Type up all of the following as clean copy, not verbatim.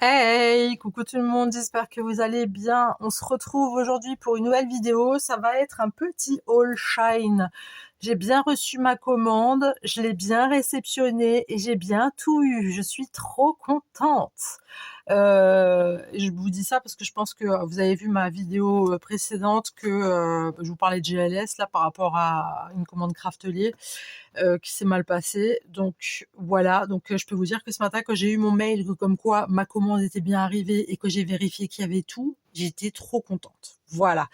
Hey, coucou tout le monde, j'espère que vous allez bien. On se retrouve aujourd'hui pour une nouvelle vidéo. Ça va être un petit haul Shine. J'ai bien reçu ma commande, je l'ai bien réceptionnée et j'ai bien tout eu. Je suis trop contente. Je vous dis ça parce que je pense que vous avez vu ma vidéo précédente que je vous parlais de GLS là par rapport à une commande Craftelier qui s'est mal passée. Donc voilà, donc je peux vous dire que ce matin quand j'ai eu mon mail comme quoi ma commande était bien arrivée et que j'ai vérifié qu'il y avait tout, j'étais trop contente. Voilà.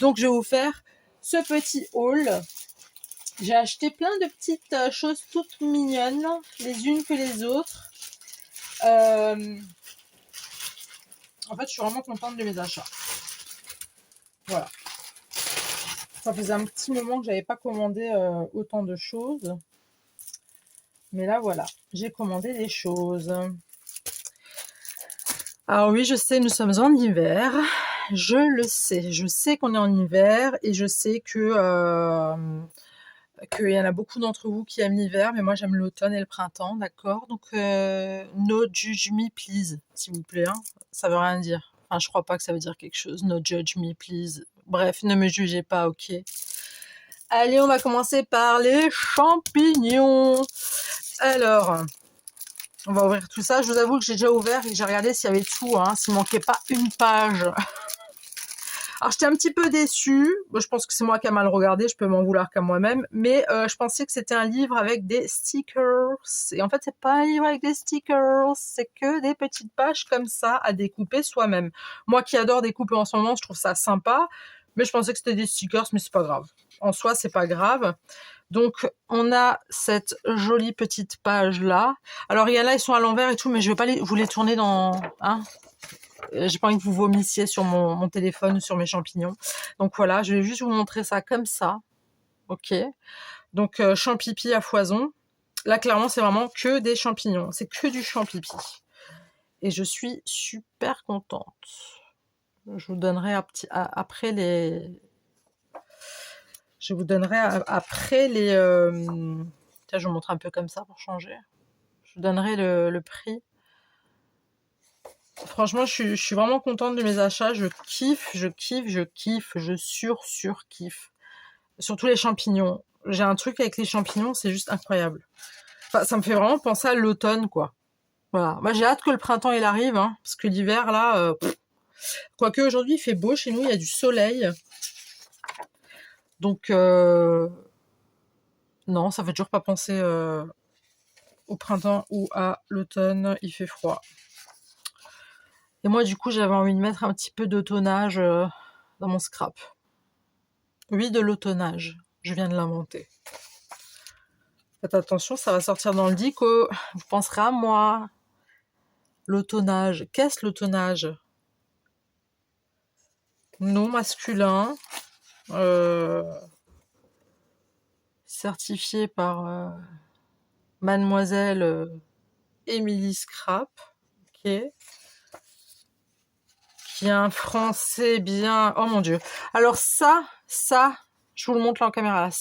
Donc je vais vous faire ce petit haul. J'ai acheté plein de petites choses toutes mignonnes, les unes que les autres. En fait, je suis vraiment contente de mes achats. Voilà. Ça faisait un petit moment que j'avais pas commandé autant de choses. Mais là, voilà, j'ai commandé des choses. Alors oui, je sais, nous sommes en hiver. Je le sais. Je sais qu'on est en hiver et je sais que qu'il y en a beaucoup d'entre vous qui aiment l'hiver, mais moi j'aime l'automne et le printemps, d'accord? Donc no judge me please, s'il vous plaît. Hein. Ça veut rien dire. Enfin, je crois pas que ça veut dire quelque chose. No judge me please. Bref, ne me jugez pas, ok? Allez, on va commencer par les champignons. Alors, on va ouvrir tout ça. Je vous avoue que j'ai déjà ouvert et que j'ai regardé s'il y avait tout, hein, s'il manquait pas une page. Alors, j'étais un petit peu déçue. Bon, je pense que c'est moi qui ai mal regardé, je peux m'en vouloir qu'à moi-même. Mais je pensais que c'était un livre avec des stickers. Et en fait, c'est pas un livre avec des stickers. C'est que des petites pages comme ça à découper soi-même. Moi qui adore découper en ce moment, je trouve ça sympa. Mais je pensais que c'était des stickers, mais c'est pas grave. En soi, c'est pas grave. Donc, on a cette jolie petite page-là. Alors, il y en a, ils sont à l'envers et tout, mais je vais pas vous les tourner dans... Hein, j'ai pas envie que vous vomissiez sur mon téléphone ou sur mes champignons. Donc voilà, je vais juste vous montrer ça comme ça. Ok. Donc champipi à foison. Là clairement c'est vraiment que des champignons. C'est que du champipi. Et je suis super contente. Je vous donnerai après les... Je vous donnerai après les... Tiens, je vous montre un peu comme ça pour changer. Je vous donnerai le prix. Franchement, je suis vraiment contente de mes achats. Je kiffe, je sur-kiffe. Surtout les champignons. J'ai un truc avec les champignons, c'est juste incroyable. Enfin, ça me fait vraiment penser à l'automne, quoi. Voilà. Moi, j'ai hâte que le printemps il arrive, hein, parce que l'hiver, là... Quoique aujourd'hui, il fait beau chez nous, il y a du soleil. Donc, non, ça fait toujours pas penser au printemps ou à l'automne. Il fait froid. Et moi, du coup, j'avais envie de mettre un petit peu d'automnage dans mon scrap. Oui, de l'autonnage. Je viens de l'inventer. Faites attention, ça va sortir dans le dico. Vous penserez à moi. L'autonnage. Qu'est-ce l'autonnage? Non masculin. Certifié par mademoiselle Émilie Scrap. Ok. Qui est un français bien... Oh mon Dieu. Alors ça, je vous le montre là en caméra. Là,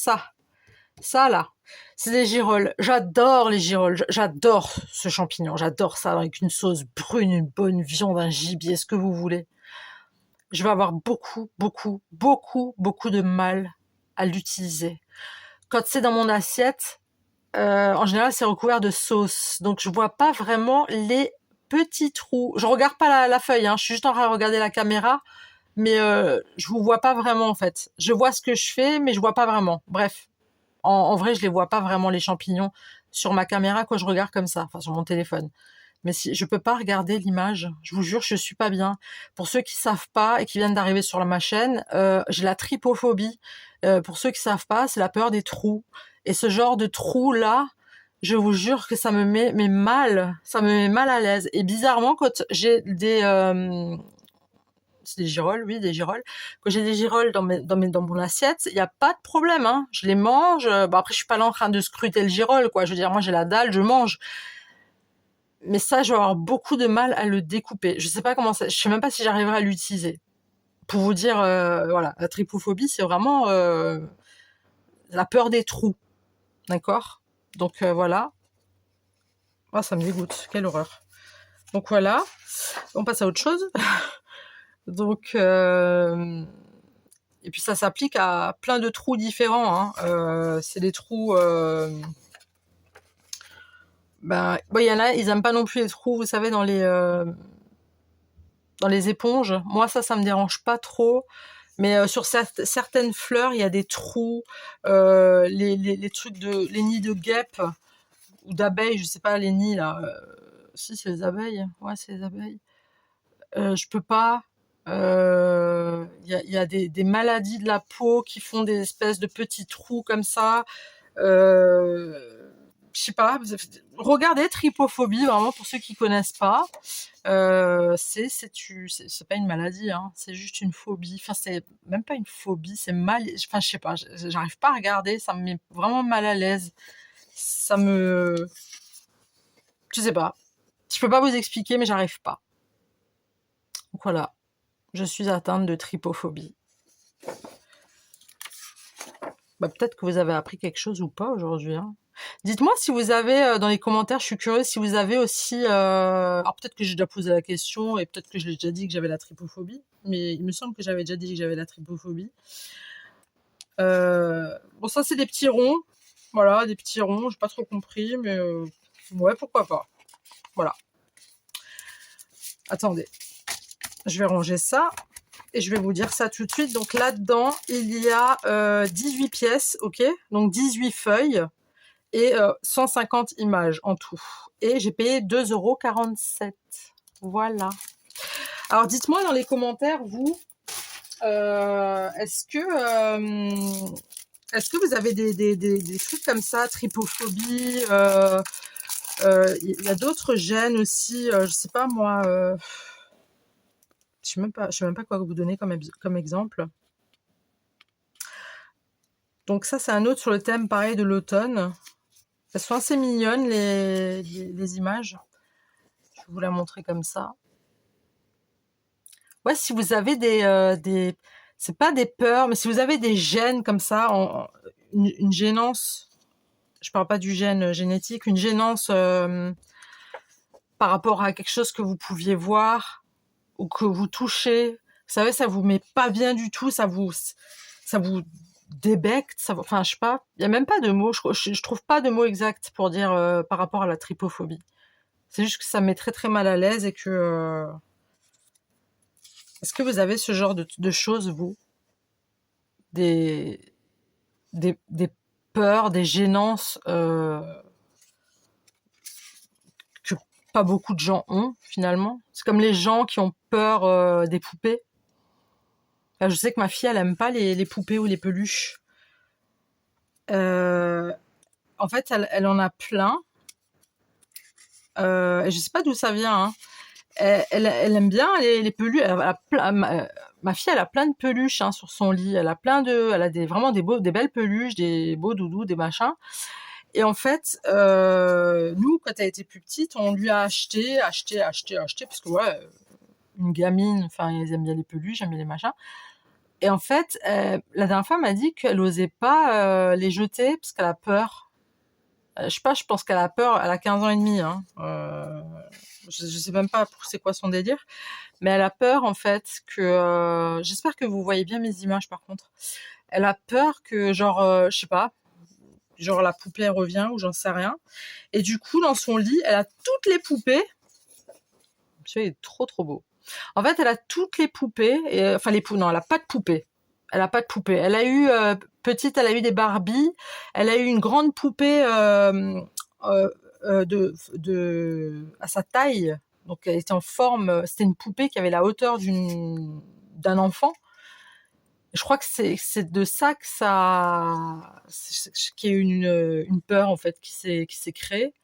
ça là, c'est des girolles. J'adore les girolles. J'adore ce champignon. J'adore ça avec une sauce brune, une bonne viande, un gibier, ce que vous voulez. Je vais avoir beaucoup de mal à l'utiliser. Quand c'est dans mon assiette, en général, c'est recouvert de sauce. Donc, je vois pas vraiment les petits trous. Je regarde pas la feuille, hein. Je suis juste en train de regarder la caméra. Mais je vous vois pas vraiment, en fait. Je vois ce que je fais, mais je vois pas vraiment. Bref. En vrai, je les vois pas vraiment, les champignons, sur ma caméra quand je regarde comme ça, enfin sur mon téléphone. Mais si je peux pas regarder l'image, je vous jure, je suis pas bien. Pour ceux qui savent pas et qui viennent d'arriver sur ma chaîne, j'ai la trypophobie. Pour ceux qui savent pas, c'est la peur des trous. Et ce genre de trous là, je vous jure que ça me met mal, ça me met mal à l'aise. Et bizarrement, quand j'ai des c'est des girolles, oui, des girolles. Quand j'ai des girolles dans mon assiette, il n'y a pas de problème, hein. Je les mange. Bon, après, je suis pas là en train de scruter le girole, quoi. Je veux dire, moi, j'ai la dalle, je mange. Mais ça, je vais avoir beaucoup de mal à le découper. Je sais pas comment ça, je sais même pas si j'arriverai à l'utiliser. Pour vous dire, voilà, la trypophobie, c'est vraiment la peur des trous. D'accord? Donc, voilà. Ah, ça me dégoûte. Quelle horreur. Donc voilà, On passe à autre chose. Donc, et puis ça s'applique à plein de trous différents. Hein. C'est des trous... Ben, bon, il y en a, ils aiment pas non plus les trous, vous savez, dans les éponges. Moi, ça me dérange pas trop. Mais sur certaines fleurs, il y a des trous, les trucs les nids de guêpes ou d'abeilles, je sais pas, les nids là. Si, c'est les abeilles. Ouais, c'est les abeilles. Je peux pas. Il y a des maladies de la peau qui font des espèces de petits trous comme ça. Je sais pas. Regardez Trypophobie, vraiment pour ceux qui connaissent pas. C'est pas une maladie, hein. C'est juste une phobie. Enfin, c'est même pas une phobie, c'est mal. Enfin, je sais pas. J'arrive pas à regarder. Ça me met vraiment mal à l'aise. Je sais pas. Je peux pas vous expliquer, mais j'arrive pas. Donc voilà. Je suis atteinte de trypophobie. Bah, peut-être que vous avez appris quelque chose ou pas aujourd'hui. Hein. Dites-moi si vous avez, dans les commentaires, je suis curieuse, si vous avez aussi... Alors peut-être que j'ai déjà posé la question et peut-être que je l'ai déjà dit que j'avais la trypophobie. Mais il me semble que j'avais déjà dit que j'avais la trypophobie. Bon, ça c'est des petits ronds. Voilà, des petits ronds. J'ai pas trop compris, mais ouais, pourquoi pas. Voilà. Attendez. Je vais ranger ça. Et je vais vous dire ça tout de suite. Donc là-dedans, il y a 18 pièces, ok? Donc 18 feuilles et 150 images en tout. Et j'ai payé 2,47 €. Voilà. Alors dites-moi dans les commentaires, vous, est-ce que vous avez des trucs comme ça, trypophobie, il y a d'autres gènes aussi, je sais pas moi... je sais même pas quoi vous donner comme exemple. Donc ça, c'est un autre sur le thème, pareil, de l'automne. Elles sont assez mignonnes, les images. Je vais vous la montrer comme ça. Ouais, si vous avez c'est pas des peurs, mais si vous avez des gènes comme ça, une gênance, je parle pas du gène génétique, une gênance par rapport à quelque chose que vous pouviez voir ou que vous touchez, vous savez, ça vous met pas bien du tout, ça vous débecte, enfin, je sais pas, il y a même pas de mots, je trouve pas de mots exacts pour dire par rapport à la trypophobie. C'est juste que ça me met très très mal à l'aise et que... Est-ce que vous avez ce genre de choses, vous? Des peurs, des gênances que pas beaucoup de gens ont, finalement? C'est comme les gens qui ont peur des poupées. Enfin, je sais que ma fille, elle aime pas les poupées ou les peluches. En fait, elle en a plein. Et je sais pas d'où ça vient, hein. Elle aime bien les peluches. Ma fille, elle a plein de peluches hein, sur son lit. Elle a vraiment des belles peluches, des beaux doudous, des machins. Et en fait, nous, quand elle était plus petite, on lui a acheté, parce que ouais, une gamine, enfin, ils aiment bien les peluches, j'aime bien les machins. Et en fait, la dernière fois, elle m'a dit qu'elle osait pas les jeter parce qu'elle a peur. Je sais pas, je pense qu'elle a peur. Elle a 15 ans et demi. Hein. Je sais même pas c'est quoi son délire. Mais elle a peur, en fait, que... J'espère que vous voyez bien mes images, par contre. Elle a peur que, genre, je sais pas, genre la poupée, elle revient ou j'en sais rien. Et du coup, dans son lit, elle a toutes les poupées. Monsieur, il est trop, trop beau. En fait, elle a toutes les poupées. Enfin, non, elle a pas de poupée. Elle a pas de poupée. Elle a eu... petite, elle a eu des Barbies. Elle a eu une grande poupée à sa taille. Donc, elle était en forme. C'était une poupée qui avait la hauteur d'un enfant. Je crois que c'est de ça que qu'il y a eu une peur en fait qui s'est créée.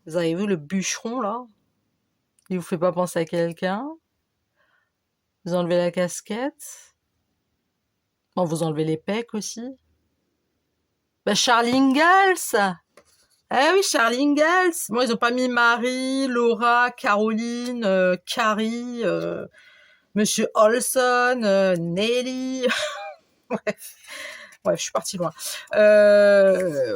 Vous avez vu le bûcheron là? Il vous fait pas penser à quelqu'un? Vous enlevez la casquette? Bon, vous enlevez les pecs aussi? Bah, Charlie Ingalls! Eh oui, Charlie Ingalls! Moi, ils ont pas mis Marie, Laura, Caroline, Carrie, Monsieur Olson, Nelly. Bref. Ouais, je suis partie loin.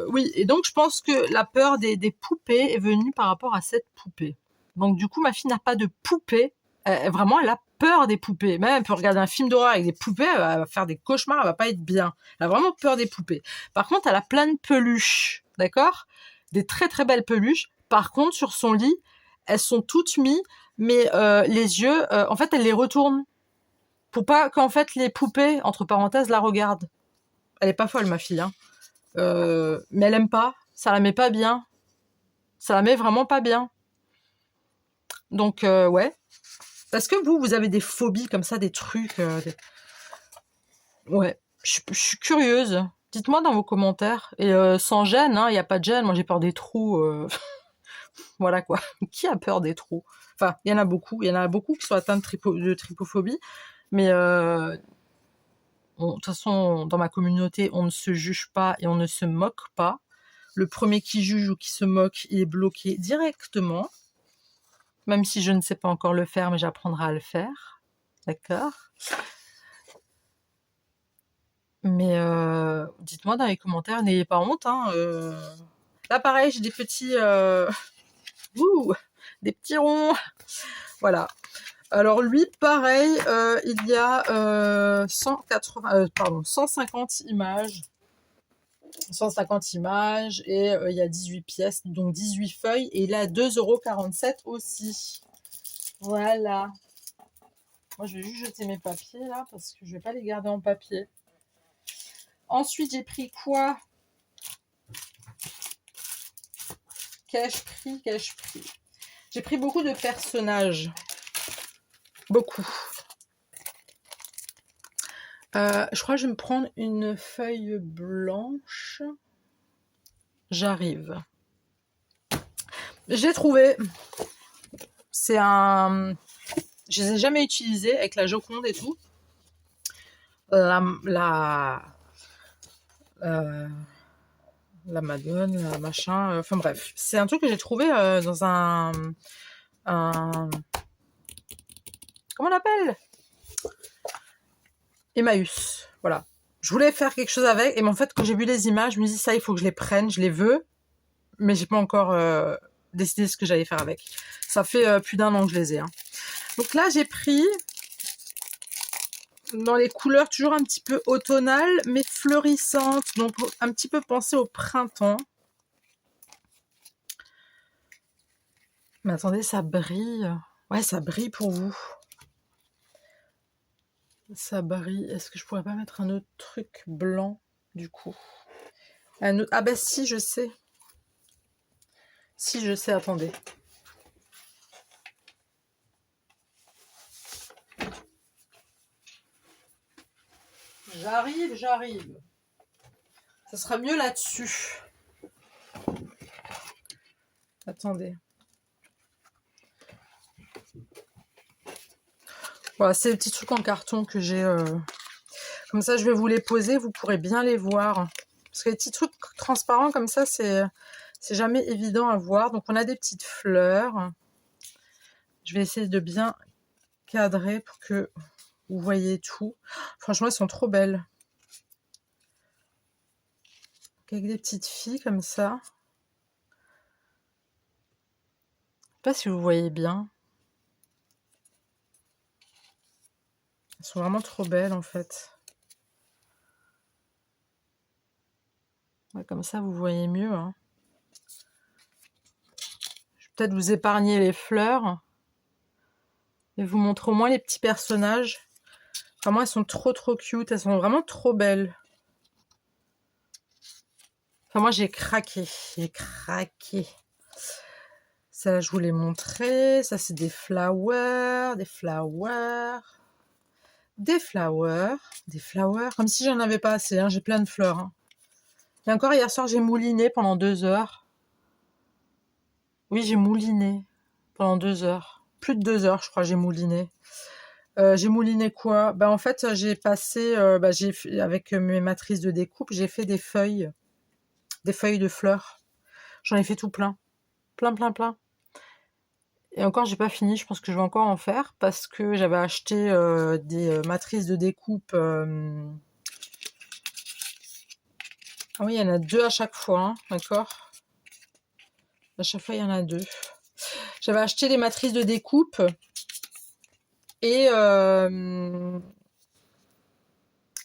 Oui, et donc je pense que la peur des poupées est venue par rapport à cette poupée. Donc du coup, ma fille n'a pas de poupée. Vraiment, elle a peur des poupées. Même elle peut regarder un film d'horreur avec des poupées, elle va faire des cauchemars, elle va pas être bien. Elle a vraiment peur des poupées. Par contre, elle a plein de peluches, d'accord? Des très très belles peluches. Par contre, sur son lit, elles sont toutes mises, mais les yeux, en fait, elle les retourne pour pas qu'en fait les poupées, entre parenthèses, la regardent. Elle est pas folle, ma fille, hein. Mais elle aime pas. Ça la met pas bien. Ça la met vraiment pas bien. Donc, ouais. Est-ce que vous avez des phobies comme ça, des trucs Ouais. Je suis curieuse. Dites-moi dans vos commentaires. Et sans gêne, hein. Il n'y a pas de gêne. Moi, j'ai peur des trous. Voilà, quoi. Qui a peur des trous? Enfin, il y en a beaucoup. Il y en a beaucoup qui sont atteints de trypophobie. Mais de toute façon, dans ma communauté, on ne se juge pas et on ne se moque pas. Le premier qui juge ou qui se moque, il est bloqué directement. Même si je ne sais pas encore le faire, mais j'apprendrai à le faire. D'accord? Mais dites-moi dans les commentaires, n'ayez pas honte. Hein, Là, pareil, j'ai des petits... des petits ronds. Voilà. Alors lui, pareil, il y a 150 images. 150 images et il y a 18 pièces, donc 18 feuilles. Et il a 2,47 € aussi. Voilà. Moi, je vais juste jeter mes papiers là parce que je vais pas les garder en papier. Ensuite, j'ai pris quoi? Qu'ai-je pris? J'ai pris beaucoup de personnages. Beaucoup. Je crois que je vais me prendre une feuille blanche. J'arrive. J'ai trouvé. C'est un... Je les ai jamais utilisés avec la Joconde et tout. La Madone, la machin, enfin bref. C'est un truc que j'ai trouvé dans un... Comment on l'appelle? Emmaüs. Voilà. Je voulais faire quelque chose avec, et en fait, quand j'ai vu les images, je me dis ça, il faut que je les prenne, je les veux, mais j'ai pas encore décidé ce que j'allais faire avec. Ça fait plus d'1 an que je les ai. Hein. Donc là, j'ai pris dans les couleurs toujours un petit peu automnales, mais fleurissantes, donc un petit peu pensées au printemps. Mais attendez, ça brille. Ouais, ça brille pour vous. Ça brille. Est-ce que je pourrais pas mettre un autre truc blanc, du coup? Ah bah si, je sais. Si, je sais, attendez. J'arrive. Ça sera mieux là-dessus. Attendez. Voilà, c'est les petits trucs en carton que j'ai. Comme ça, je vais vous les poser, vous pourrez bien les voir. Parce que les petits trucs transparents comme ça, c'est jamais évident à voir. Donc, on a des petites fleurs. Je vais essayer de bien cadrer pour que vous voyez tout. Franchement, elles sont trop belles. Avec des petites filles comme ça. Je sais pas si vous voyez bien. Elles sont vraiment trop belles en fait. Ouais, comme ça, vous voyez mieux. Hein. Je vais peut-être vous épargner les fleurs. Et vous montrer au moins les petits personnages. Vraiment, elles sont trop cute. Elles sont vraiment trop belles. Enfin, moi, j'ai craqué. Ça, je vous l'ai montré. Ça, c'est des flowers. Comme si j'en avais pas assez. Hein. J'ai plein de fleurs. Hein. Et encore, hier soir, j'ai mouliné pendant 2 heures. Oui, j'ai mouliné pendant 2 heures. Plus de 2 heures, je crois, j'ai mouliné. J'ai mouliné quoi? En fait, j'ai passé... avec mes matrices de découpe, j'ai fait des feuilles de fleurs. J'en ai fait tout plein. Plein. Et encore, j'ai pas fini. Je pense que je vais encore en faire parce que j'avais acheté des matrices de découpe Ah oui, il y en a 2 à chaque fois, hein, d'accord? À chaque fois, il y en a 2. J'avais acheté les matrices de découpe et, que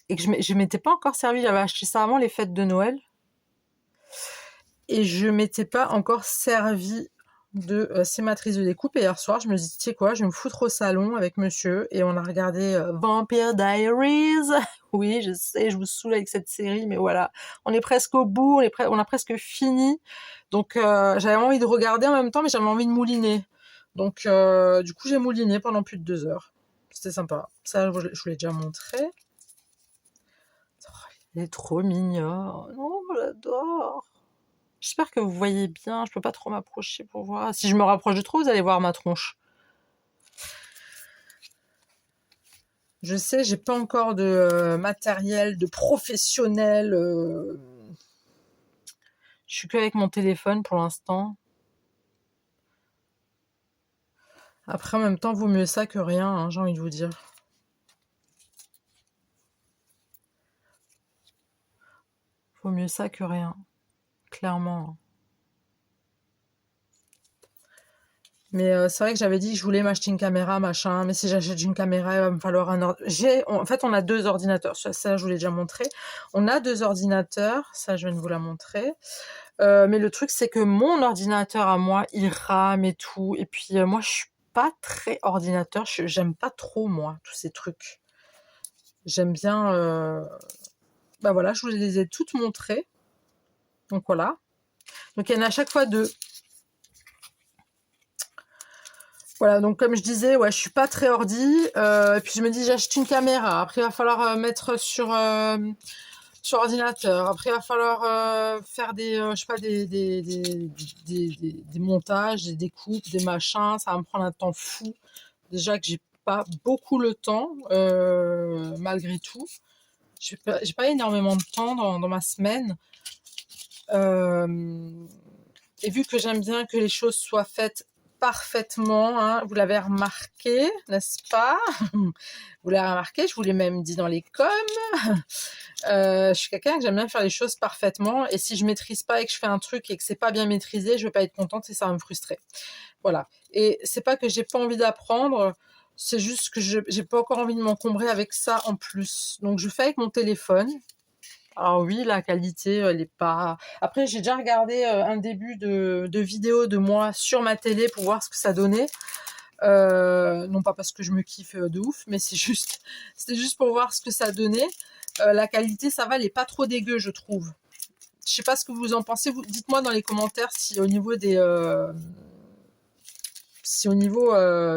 je m'étais pas encore servi. J'avais acheté ça avant les fêtes de Noël et je m'étais pas encore servi de ces matrices de découpe. Et hier soir, je me dis, tu sais quoi, je vais me foutre au salon avec monsieur et on a regardé Vampire Diaries. Oui, je sais, je vous saoule avec cette série, mais voilà, on est presque au bout, on a presque fini. Donc j'avais envie de regarder en même temps, mais j'avais envie de mouliner. Donc du coup, j'ai mouliné pendant plus de 2 heures. C'était sympa. Ça, je vous l'ai déjà montré. Oh, il est trop mignon. Oh, j'adore. J'espère que vous voyez bien. Je peux pas trop m'approcher pour voir. Si je me rapproche de trop, vous allez voir ma tronche. Je sais, j'ai pas encore de matériel, de professionnel. Je suis que avec mon téléphone pour l'instant. Après, en même temps, vaut mieux ça que rien, hein, j'ai envie de vous dire. Vaut mieux ça que rien. Clairement. Mais c'est vrai que j'avais dit que je voulais m'acheter une caméra, machin. Mais si j'achète une caméra, il va me falloir un ordinateur. En fait, on a 2 ordinateurs. Ça, je vous l'ai déjà montré. On a 2 ordinateurs. Ça, je viens de vous la montrer. Mais le truc, c'est que mon ordinateur à moi, il rame et tout. Et puis, moi, je suis pas très ordinateur. J'aime pas trop, moi, tous ces trucs. J'aime bien... Bah voilà, je vous les ai toutes montrées. Donc voilà. Donc il y en a à chaque fois 2. Voilà, donc comme je disais, ouais, je suis pas très ordi. Et puis je me dis, j'achète une caméra. Après, il va falloir mettre sur ordinateur. Après, il va falloir faire des, je sais pas, des montages, des découpes, des machins. Ça va me prendre un temps fou. Déjà que j'ai pas beaucoup le temps, malgré tout. J'ai pas énormément de temps dans ma semaine. Et vu que j'aime bien que les choses soient faites parfaitement, hein, vous l'avez remarqué, n'est-ce pas? Vous l'avez remarqué, je vous l'ai même dit dans les coms. Je suis quelqu'un que j'aime bien faire les choses parfaitement, et si je maîtrise pas et que je fais un truc et que c'est pas bien maîtrisé, je vais pas être contente et ça va me frustrer. Voilà. Et c'est pas que j'ai pas envie d'apprendre, c'est juste que j'ai pas encore envie de m'encombrer avec ça en plus. Donc je fais avec mon téléphone. Alors oui, la qualité, elle est pas... Après, j'ai déjà regardé un début de vidéo de moi sur ma télé pour voir ce que ça donnait. Non pas parce que je me kiffe de ouf, mais c'était juste pour voir ce que ça donnait. La qualité, ça va, elle est pas trop dégueu, je trouve. Je sais pas ce que vous en pensez. Dites-moi dans les commentaires si au niveau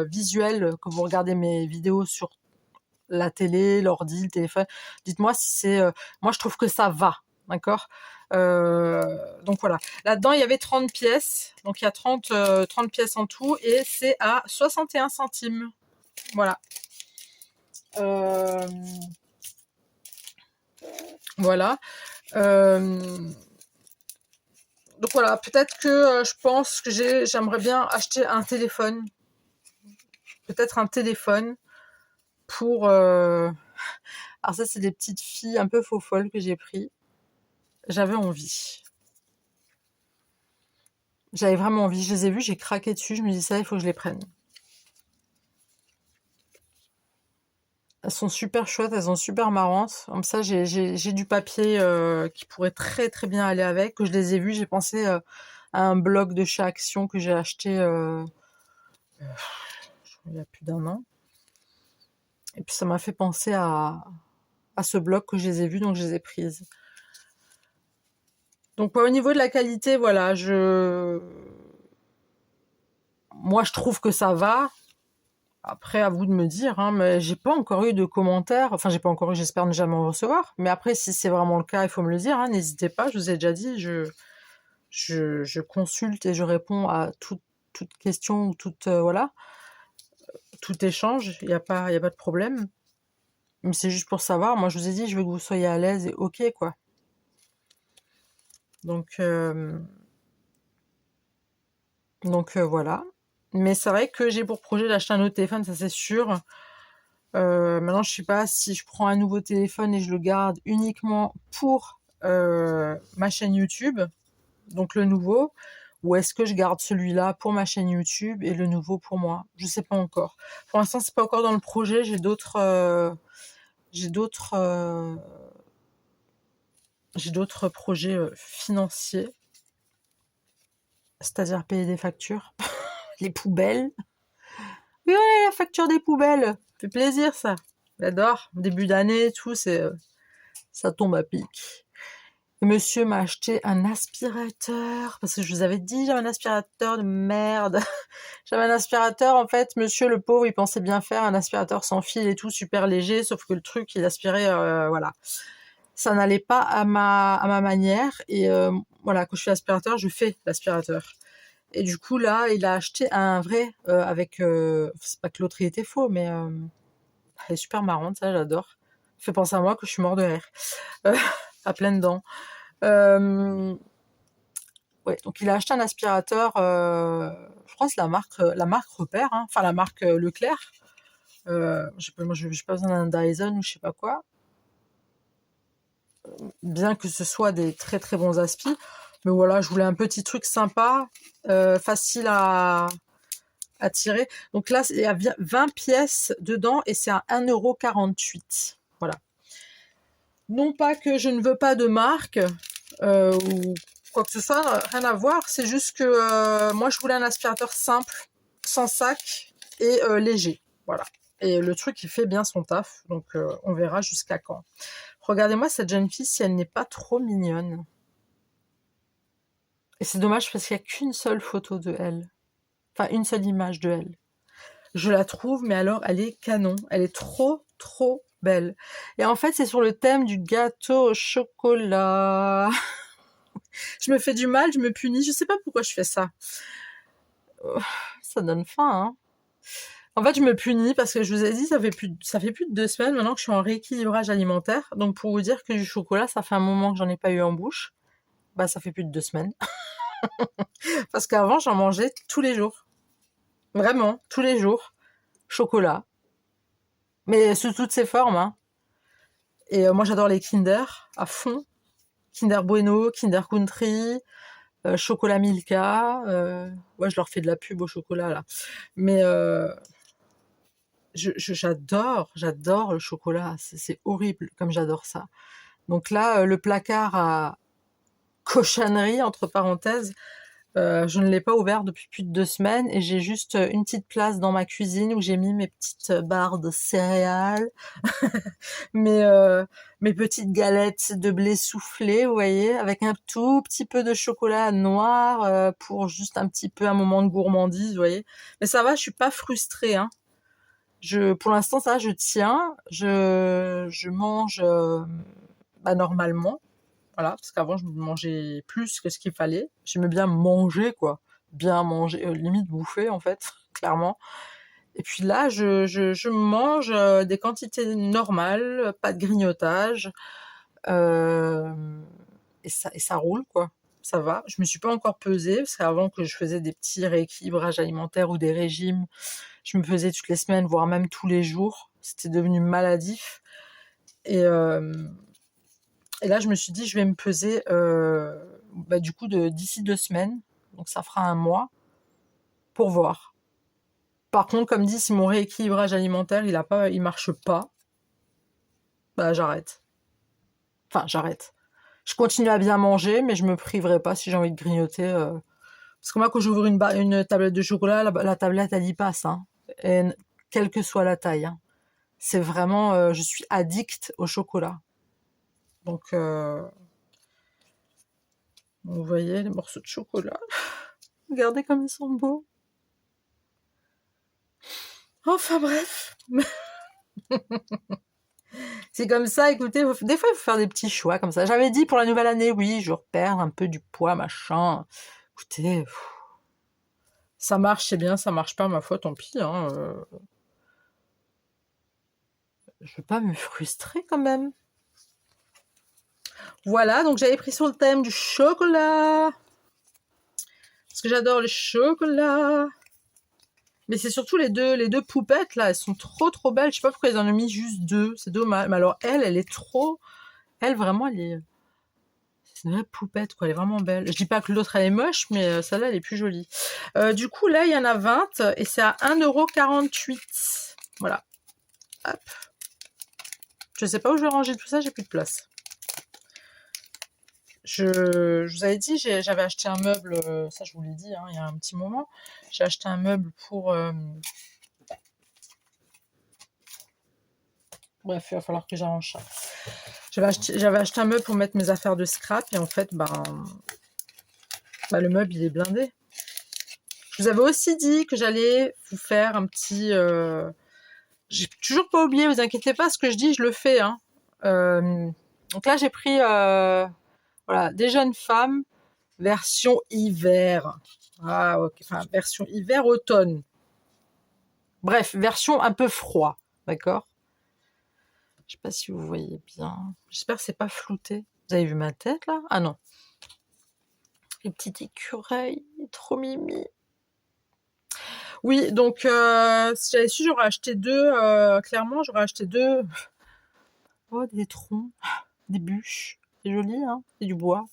visuel, que vous regardez mes vidéos sur la télé, l'ordi, le téléphone. Dites-moi si c'est... moi, je trouve que ça va, d'accord. Donc voilà. Là-dedans, il y avait 30 pièces. Donc il y a 30 pièces en tout. Et c'est à 61 centimes. Voilà. Voilà. Donc voilà, peut-être que je pense que j'aimerais bien acheter un téléphone. Peut-être un téléphone pour... Alors ça, c'est des petites filles un peu faux-folles que j'ai pris. J'avais envie. J'avais vraiment envie. Je les ai vues, j'ai craqué dessus. Je me dis ça, il faut que je les prenne. Elles sont super chouettes, elles sont super marrantes. Comme ça, j'ai du papier qui pourrait très très bien aller avec. Que je les ai vues, j'ai pensé à un bloc de chez Action que j'ai acheté il y a plus d'1 an. Et puis ça m'a fait penser à ce bloc que je les ai vus, donc je les ai prises. Donc au niveau de la qualité, voilà, moi je trouve que ça va. Après, à vous de me dire, hein, mais j'ai pas encore eu de commentaires. Enfin, j'ai pas encore eu, j'espère ne jamais en recevoir. Mais après, si c'est vraiment le cas, il faut me le dire, hein, n'hésitez pas, je vous ai déjà dit, je consulte et je réponds à toute question ou voilà, tout échange, il n'y a pas de problème. Mais c'est juste pour savoir, moi je vous ai dit, je veux que vous soyez à l'aise et ok, quoi. Donc voilà. Mais c'est vrai que j'ai pour projet d'acheter un autre téléphone, ça c'est sûr. Maintenant, je sais pas si je prends un nouveau téléphone et je le garde uniquement pour ma chaîne YouTube, donc le nouveau, ou est-ce que je garde celui-là pour ma chaîne YouTube et le nouveau pour moi? Je sais pas encore. Pour l'instant, c'est pas encore dans le projet. J'ai d'autres projets financiers, c'est-à-dire payer des factures, les poubelles. Oui, ouais, la facture des poubelles, ça fait plaisir ça. J'adore. Début d'année, tout, ça tombe à pic. Et monsieur m'a acheté un aspirateur, parce que je vous avais dit, j'avais un aspirateur de merde. J'avais un aspirateur, en fait, monsieur le pauvre, il pensait bien faire un aspirateur sans fil et tout, super léger, sauf que le truc, il aspirait, voilà. Ça n'allait pas à ma manière, et voilà, quand je fais l'aspirateur, je fais l'aspirateur. Et du coup, là, il a acheté un vrai, avec, c'est pas que l'autre, il était faux, mais elle est super marrante, ça, j'adore. Fait penser à moi que je suis mort de rire. À pleines dents. Ouais, donc il a acheté un aspirateur, je crois que c'est la marque Repère, hein, enfin la marque Leclerc. Moi, j'ai pas besoin d'un Dyson ou je sais pas quoi. Bien que ce soit des très très bons aspi, mais voilà, je voulais un petit truc sympa, facile à tirer. Donc là, il y a 20 pièces dedans et c'est à 1,48 €. Voilà. Non pas que je ne veux pas de marque, ou quoi que ce soit, rien à voir. C'est juste que moi, je voulais un aspirateur simple, sans sac et léger. Voilà. Et le truc, il fait bien son taf. Donc, on verra jusqu'à quand. Regardez-moi cette jeune fille, si elle n'est pas trop mignonne. Et c'est dommage parce qu'il n'y a qu'une seule photo de elle. Enfin, une seule image de elle. Je la trouve, mais alors, elle est canon. Elle est trop, trop belle. Et en fait, c'est sur le thème du gâteau au chocolat. Je me fais du mal, je me punis. Je sais pas pourquoi je fais ça. Ça donne faim, hein. En fait, je me punis parce que je vous ai dit, ça fait plus de 2 semaines maintenant que je suis en rééquilibrage alimentaire. Donc, pour vous dire que du chocolat, ça fait un moment que j'en ai pas eu en bouche. Bah, ça fait plus de 2 semaines. Parce qu'avant, j'en mangeais tous les jours. Vraiment, tous les jours. Chocolat. Mais sous toutes ses formes, hein. Et moi, j'adore les Kinder à fond. Kinder Bueno, Kinder Country, chocolat Milka. Ouais, je leur fais de la pub au chocolat, là. Mais j'adore le chocolat. C'est horrible comme j'adore ça. Donc là, le placard à cochonnerie, entre parenthèses, je ne l'ai pas ouvert depuis plus de 2 semaines et j'ai juste une petite place dans ma cuisine où j'ai mis mes petites barres de céréales, mes petites galettes de blé soufflé, vous voyez, avec un tout petit peu de chocolat noir pour juste un petit peu un moment de gourmandise, vous voyez. Mais ça va, je suis pas frustrée, hein. Pour l'instant, ça, je tiens. Je mange normalement. Voilà, parce qu'avant, je mangeais plus que ce qu'il fallait. J'aimais bien manger, quoi. Bien manger, limite bouffer, en fait, clairement. Et puis là, je mange des quantités normales, pas de grignotage. Et ça roule, quoi. Ça va. Je me suis pas encore pesée, parce qu'avant que je faisais des petits rééquilibrages alimentaires ou des régimes, je me pesais toutes les semaines, voire même tous les jours. C'était devenu maladif. Et là, je me suis dit, je vais me peser du coup d'ici 2 semaines. Donc ça fera un mois pour voir. Par contre, comme dit, si mon rééquilibrage alimentaire, il marche pas, bah j'arrête. Enfin, j'arrête. Je continue à bien manger, mais je me priverai pas si j'ai envie de grignoter. Parce que moi, quand j'ouvre une tablette de chocolat, la tablette, elle y passe. Hein. Et quelle que soit la taille. Hein. C'est vraiment... je suis addict au chocolat. Donc, vous voyez les morceaux de chocolat. Regardez comme ils sont beaux. Enfin bref. C'est comme ça, écoutez, des fois il faut faire des petits choix comme ça. J'avais dit pour la nouvelle année, oui, je repère un peu du poids, machin. Écoutez, ça marche, c'est bien, ça marche pas, ma foi, tant pis. Hein, je veux pas me frustrer quand même. Voilà, donc j'avais pris sur le thème du chocolat. Parce que j'adore le chocolat. Mais c'est surtout les deux poupettes, là, elles sont trop trop belles. Je sais pas pourquoi ils en ont mis juste 2, c'est dommage. Mais alors elle est trop... Elle, vraiment, elle est... C'est une vraie poupette, quoi. Elle est vraiment belle. Je dis pas que l'autre, elle est moche, mais celle-là, elle est plus jolie. Du coup, là, il y en a 20 et c'est à 1,48 €. Voilà. Hop. Je sais pas où je vais ranger tout ça, j'ai plus de place. Je vous avais dit, j'avais acheté un meuble, ça je vous l'ai dit, hein, il y a un petit moment. J'ai acheté un meuble pour... Bref, il va falloir que j'arrange ça. J'avais acheté un meuble pour mettre mes affaires de scrap et en fait, le meuble, il est blindé. Je vous avais aussi dit que j'allais vous faire un petit... J'ai toujours pas oublié, vous inquiétez pas, ce que je dis, je le fais. Hein. Donc là, j'ai pris voilà, des jeunes femmes, version hiver. Ah, ok. Enfin, version hiver-automne. Bref, version un peu froid. D'accord? Je sais pas si vous voyez bien. J'espère que c'est pas flouté. Vous avez vu ma tête, là? Ah non. Les petites écureuils, trop mimi. Oui, donc si j'avais su, j'aurais acheté deux. Clairement, j'aurais acheté deux. Oh, des troncs, des bûches. C'est joli, hein? C'est du bois.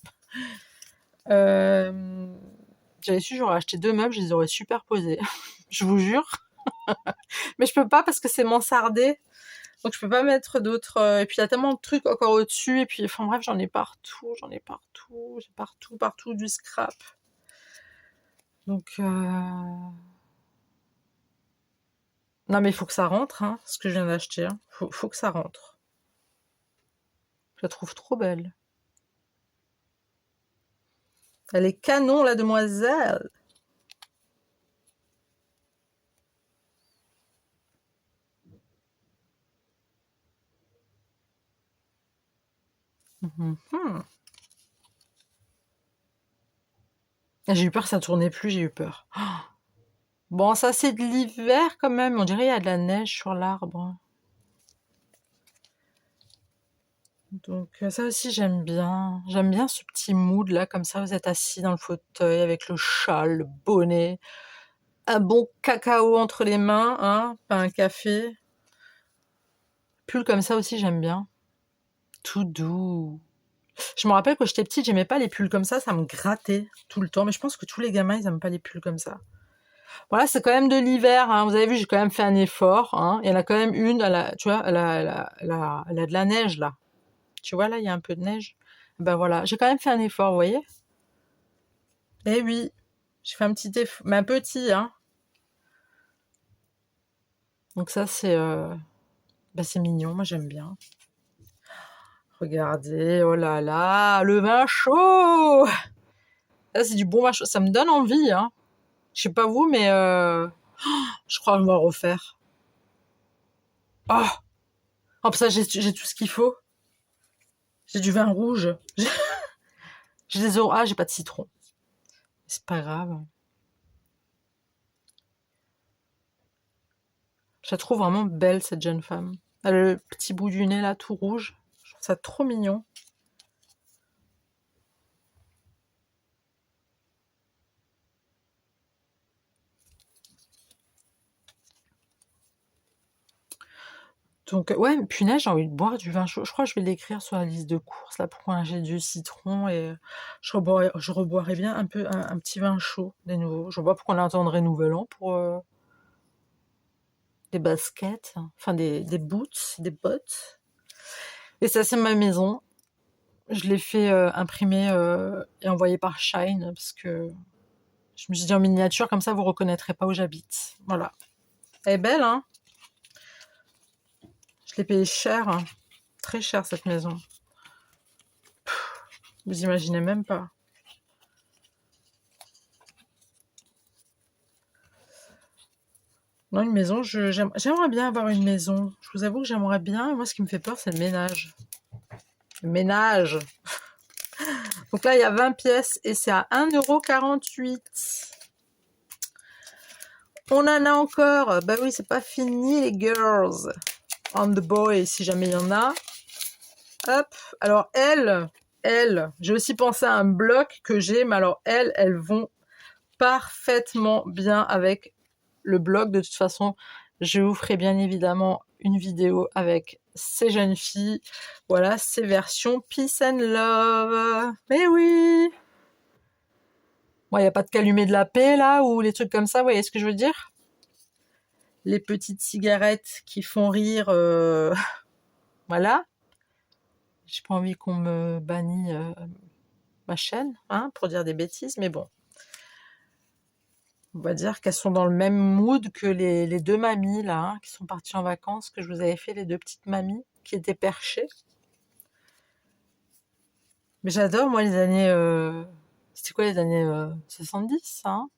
J'avais su, j'aurais acheté deux meubles, je les aurais superposés. Je vous jure. Mais je peux pas parce que c'est mansardé. Donc je peux pas mettre d'autres. Et puis il y a tellement de trucs encore au-dessus. Et puis, enfin bref, j'en ai partout. J'ai partout du scrap. Donc non, mais il faut que ça rentre, hein, ce que je viens d'acheter. Hein. Faut que ça rentre. Je la trouve trop belle. Elle est canon, la demoiselle. J'ai eu peur que ça tournait plus, j'ai eu peur. Bon, ça c'est de l'hiver quand même. On dirait qu'il y a de la neige sur l'arbre. Donc ça aussi j'aime bien. J'aime bien ce petit mood là, comme ça vous êtes assis dans le fauteuil avec le châle, le bonnet, un bon cacao entre les mains, hein, pas un café. Pull comme ça aussi j'aime bien. Tout doux. Je me rappelle quand j'étais petite, j'aimais pas les pulls comme ça me grattait tout le temps. Mais je pense que tous les gamins ils aiment pas les pulls comme ça. Voilà, c'est quand même de l'hiver. Hein. Vous avez vu, j'ai quand même fait un effort. Hein. Il y en a quand même une, tu vois, elle a de la neige là. Tu vois, là, il y a un peu de neige. Ben voilà, j'ai quand même fait un effort, vous voyez? Eh oui, j'ai fait un petit effort, mais un petit, hein. Donc ça, c'est mignon, moi j'aime bien. Regardez, oh là là, le vin chaud! Là, c'est du bon vin chaud, ça me donne envie, hein. Je sais pas vous, mais je crois que je vais en refaire. Oh! Oh, ça, j'ai tout ce qu'il faut. J'ai du vin rouge. J'ai des oranges. Ah, j'ai pas de citron. C'est pas grave. Je la trouve vraiment belle, cette jeune femme. Elle a le petit bout du nez là, tout rouge. Je trouve ça trop mignon. Donc, ouais, punaise, j'ai envie de boire du vin chaud. Je crois que je vais l'écrire sur la liste de courses, là, pourquoi j'ai du citron et je reboirais bien un peu un petit vin chaud, des nouveaux. Je vois pas pourquoi on attendrait Nouvel An pour des baskets, enfin des boots, des bottes. Et ça, c'est ma maison. Je l'ai fait imprimer et envoyer par Shine parce que je me suis dit en miniature, comme ça vous reconnaîtrez pas où j'habite. Voilà. Elle est belle, hein? Je l'ai payée cher, hein. Très cher cette maison. Vous imaginez même pas. Non, une maison, j'aimerais bien avoir une maison. Je vous avoue que j'aimerais bien. Moi, ce qui me fait peur, c'est le ménage. Le ménage. Donc là, il y a 20 pièces et c'est à 1,48 €. On en a encore. Bah oui, c'est pas fini, les girls. On the boy, si jamais il y en a. Hop. Alors, elles, j'ai aussi pensé à un bloc que j'ai, mais alors, elles vont parfaitement bien avec le bloc. De toute façon, Je vous ferai bien évidemment une vidéo avec ces jeunes filles. Voilà, ces versions Peace and Love. Mais oui! Bon, il n'y a pas de calumet de la paix, là, ou les trucs comme ça, vous voyez ce que je veux dire? Les petites cigarettes qui font rire, voilà. J'ai pas envie qu'on me bannisse ma chaîne, hein, pour dire des bêtises, mais bon. On va dire qu'elles sont dans le même mood que les deux mamies, là, hein, qui sont parties en vacances, que je vous avais fait, les deux petites mamies, qui étaient perchées. Mais j'adore, moi, les années... C'était quoi, les années 70, hein?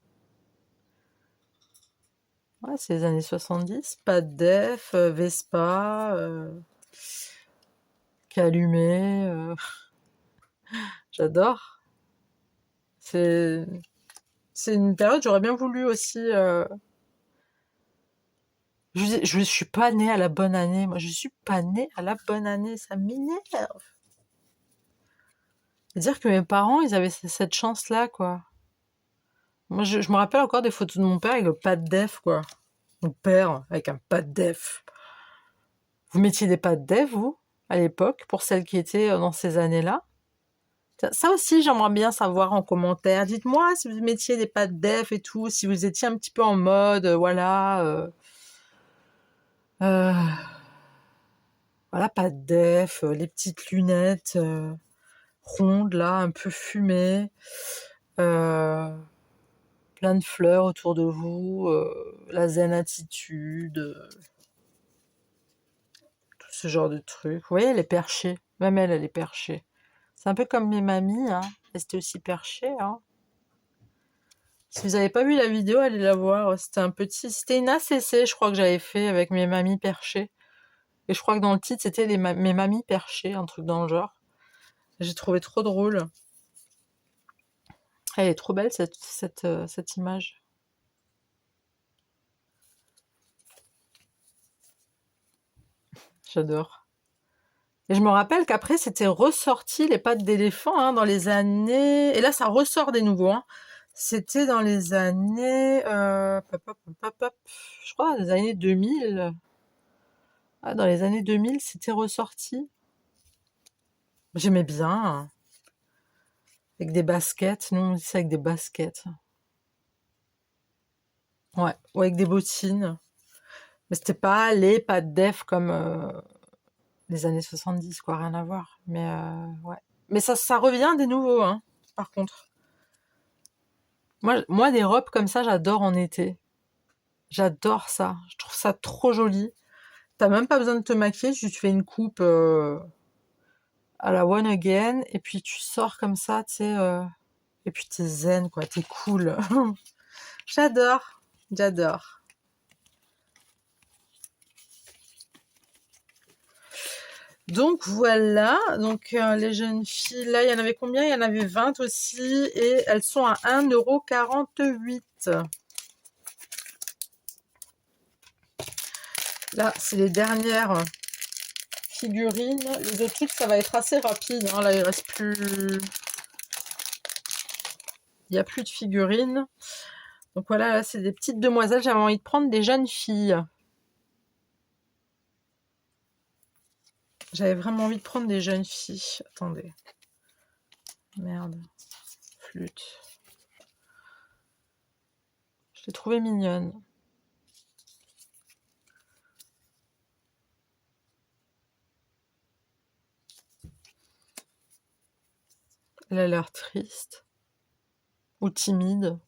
Ouais, c'est les années 70. Pas de def, Vespa, calumet, j'adore. C'est... C'est une période, j'aurais bien voulu aussi... Je suis pas née à la bonne année. Moi, je suis pas née à la bonne année. Ça m'énerve. Dire que mes parents, ils avaient cette chance-là, quoi. Moi, je me rappelle encore des photos de mon père avec le pad def, quoi. Mon père, avec un pad def. Vous mettiez des pads def, vous, à l'époque, pour celles qui étaient dans ces années-là? Ça aussi, j'aimerais bien savoir en commentaire. Dites-moi si vous mettiez des pads def et tout, si vous étiez un petit peu en mode, euh, voilà, pad def, les petites lunettes rondes, là, un peu fumées. Plein de fleurs autour de vous, la zen attitude, tout ce genre de trucs. Vous voyez, elle est perchée. Même elle, elle est perchée. C'est un peu comme mes mamies, hein. Elles étaient aussi perchées, hein. Si vous n'avez pas vu la vidéo, allez la voir. C'était une ACC, je crois, que j'avais fait avec mes mamies perchées. Et je crois que dans le titre, c'était mes mamies perchées, un truc dans le genre. J'ai trouvé trop drôle. Elle est trop belle, cette image. J'adore. Et je me rappelle qu'après, c'était ressorti les pattes d'éléphant, hein, dans les années... Et là, ça ressort des nouveaux, hein. C'était dans les années... je crois, les années 2000. Ah, dans les années 2000, c'était ressorti. J'aimais bien. Avec des baskets. Nous, on dit ça avec des baskets. Ouais, ou avec des bottines. Mais c'était pas les pattes def comme les années 70, quoi, rien à voir. Mais ouais. Mais ça revient des nouveaux, hein, par contre. Moi, des robes comme ça, j'adore en été. J'adore ça. Je trouve ça trop joli. T'as même pas besoin de te maquiller, tu te fais une coupe à la one again, et puis tu sors comme ça, tu sais, et puis t'es zen, quoi, t'es cool. J'adore, j'adore. Donc voilà, donc les jeunes filles, là, il y en avait combien? Il y en avait 20 aussi, et elles sont à 1,48 €. Là, c'est les dernières figurines. Les autres trucs, ça va être assez rapide, hein. Là, il reste plus... Il n'y a plus de figurines. Donc voilà, là, c'est des petites demoiselles. J'avais envie de prendre des jeunes filles. J'avais vraiment envie de prendre des jeunes filles. Attendez. Merde. Flûte. Je l'ai trouvée mignonne. Elle a l'air triste. Ou timide.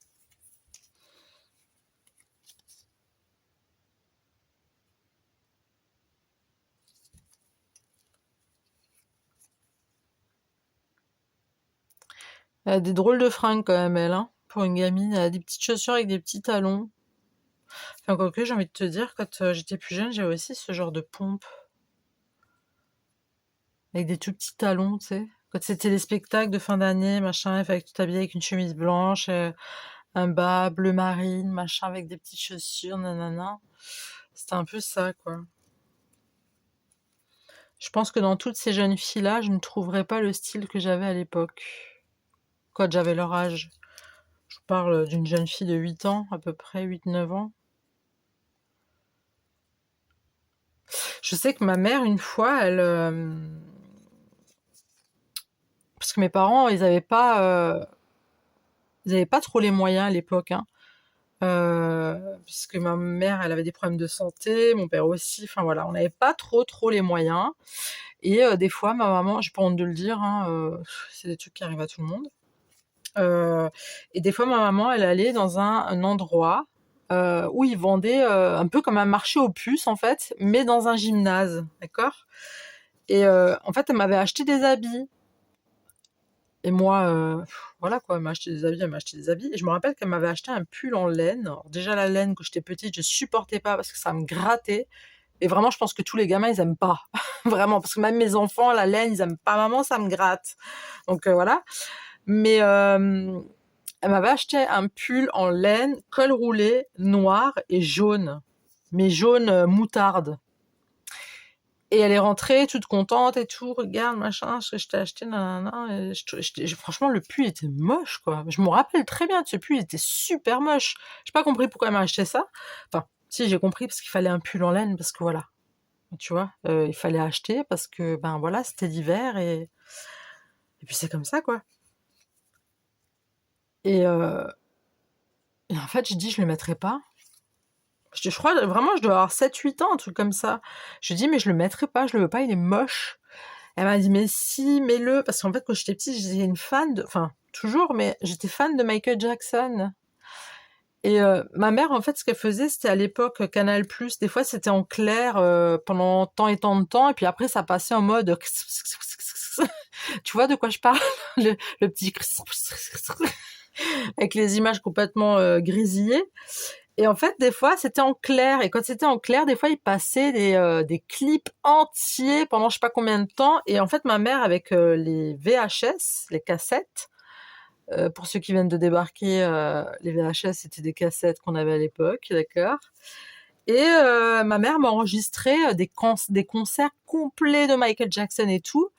Elle a des drôles de fringues quand même, elle, hein. Pour une gamine, elle a des petites chaussures avec des petits talons. Enfin, quoique, j'ai envie de te dire, quand j'étais plus jeune, j'avais aussi ce genre de pompe. Avec des tout petits talons, tu sais. Quand c'était les spectacles de fin d'année, machin, il fallait que tu t'habilles avec une chemise blanche, un bas bleu marine, machin, avec des petites chaussures, nanana. C'était un peu ça, quoi. Je pense que dans toutes ces jeunes filles-là, je ne trouverais pas le style que j'avais à l'époque, quand j'avais leur âge. Je parle d'une jeune fille de 8 ans, à peu près 8-9 ans. Je sais que ma mère, une fois, parce que mes parents, ils avaient pas trop les moyens à l'époque, hein. Puisque ma mère, elle avait des problèmes de santé, mon père aussi. Enfin voilà, on n'avait pas trop les moyens. Et des fois, ma maman, j'ai pas honte de le dire, hein, c'est des trucs qui arrivent à tout le monde. Et des fois, ma maman, elle allait dans un endroit où ils vendaient un peu comme un marché aux puces, en fait, mais dans un gymnase, d'accord? Et en fait, elle m'avait acheté des habits. Et moi, voilà quoi, elle m'a acheté des habits, elle m'a acheté des habits. Et je me rappelle qu'elle m'avait acheté un pull en laine. Alors, déjà, la laine, quand j'étais petite, je supportais pas parce que ça me grattait. Et vraiment, je pense que tous les gamins, ils aiment pas. Vraiment, parce que même mes enfants, la laine, ils aiment pas. Maman, ça me gratte. Donc voilà. Mais elle m'avait acheté un pull en laine, col roulé, noir et jaune. Mais jaune moutarde. Et elle est rentrée toute contente et tout, regarde, machin, ce que je t'ai acheté, nanana. Et franchement, le pull était moche, quoi. Je me rappelle très bien de ce pull, il était super moche. J'ai pas compris pourquoi elle m'a acheté ça. Enfin, si, j'ai compris parce qu'il fallait un pull en laine, parce que voilà. Tu vois, il fallait acheter parce que, ben voilà, c'était l'hiver et puis c'est comme ça, quoi. Et, et en fait, je dis, je le mettrai pas. Je crois, vraiment, je dois avoir 7-8 ans, un truc comme ça. Je dis, mais je le mettrai pas, je le veux pas, il est moche. Elle m'a dit, mais si, mets-le. Parce qu'en fait, quand j'étais petite, j'étais une fan de... Enfin, toujours, mais j'étais fan de Michael Jackson. Et ma mère, en fait, ce qu'elle faisait, c'était à l'époque Canal+. Des fois, c'était en clair pendant tant et tant de temps. Et puis après, ça passait en mode... Tu vois de quoi je parle? Le petit... Avec les images complètement grésillées. Et en fait, des fois, c'était en clair. Et quand c'était en clair, des fois, il passait des clips entiers pendant je sais pas combien de temps. Et en fait, ma mère, avec les VHS, les cassettes, pour ceux qui viennent de débarquer, les VHS, c'était des cassettes qu'on avait à l'époque, d'accord? Et ma mère m'a enregistré des concerts complets de Michael Jackson et tout.